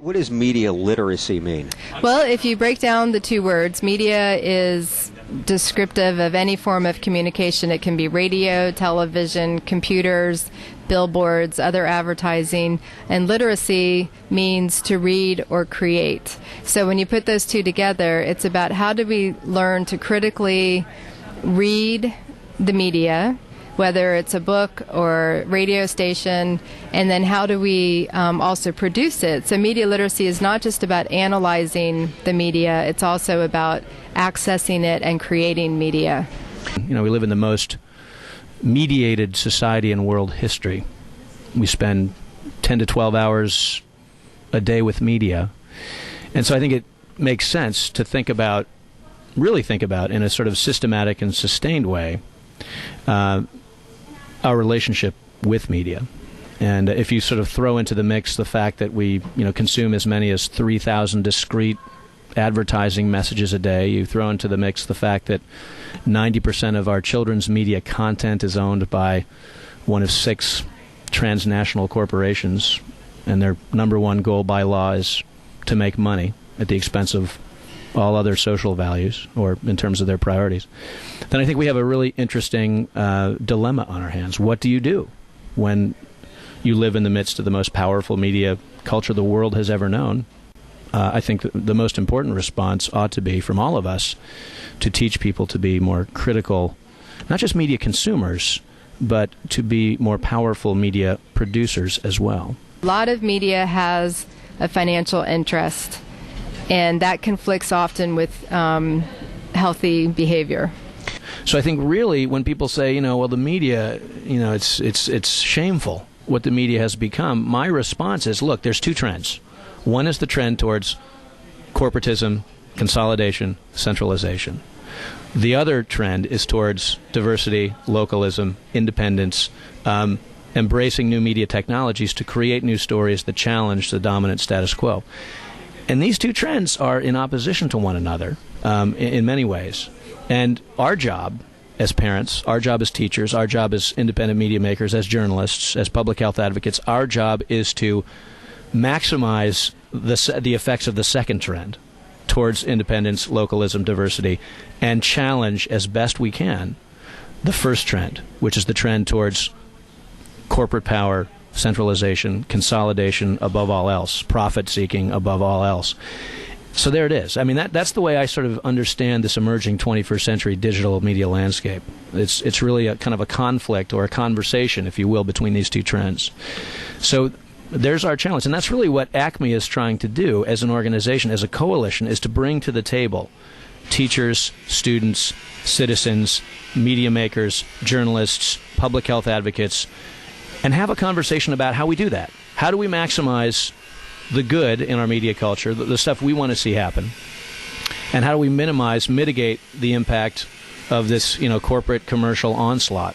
What does media literacy mean? Well, if you break down the two words, media is descriptive of any form of communication. It can be radio, television, computers, billboards, other advertising, and literacy means to read or create. So when you put those two together, it's about how do we learn to critically read the media, whether it's a book or radio station, and then how do we also produce it. So media literacy is not just about analyzing the media, it's also about accessing it and creating media. You know, we live in the most mediated society in world history. We spend 10 to 12 hours a day with media. And so I think it makes sense to really think about in a sort of systematic and sustained way, our relationship with media. And if you sort of throw into the mix the fact that we, consume as many as 3,000 discrete advertising messages a day, you throw into the mix the fact that 90% of our children's media content is owned by one of 6 transnational corporations, and their number one goal by law is to make money at the expense of all other social values, or in terms of their priorities, then I think we have a really interesting dilemma on our hands. What do you do when you live in the midst of the most powerful media culture the world has ever known? I think the most important response ought to be from all of us to teach people to be more critical, not just media consumers, but to be more powerful media producers as well. A lot of media has a financial interest, and that conflicts often with healthy behavior. So I think really when people say, well, the media, it's shameful what the media has become, my response is, look, there's 2 trends. One is the trend towards corporatism, consolidation, centralization. The other trend is towards diversity, localism, independence, embracing new media technologies to create new stories that challenge the dominant status quo. And these 2 trends are in opposition to one another in many ways. And our job as parents, our job as teachers, our job as independent media makers, as journalists, as public health advocates, our job is to maximize the effects of the second trend towards independence, localism, diversity, and challenge as best we can the first trend, which is the trend towards corporate power, centralization, consolidation above all else, profit-seeking above all else. So there it is. I mean, that's the way I sort of understand this emerging 21st century digital media landscape. It's really a kind of a conflict or a conversation, if you will, between these 2 trends. So there's our challenge, and that's really what ACME is trying to do as an organization, as a coalition, is to bring to the table teachers, students, citizens, media makers, journalists, public health advocates, and have a conversation about how we do that. How do we maximize the good in our media culture, the stuff we want to see happen, and how do we mitigate the impact of this, corporate commercial onslaught?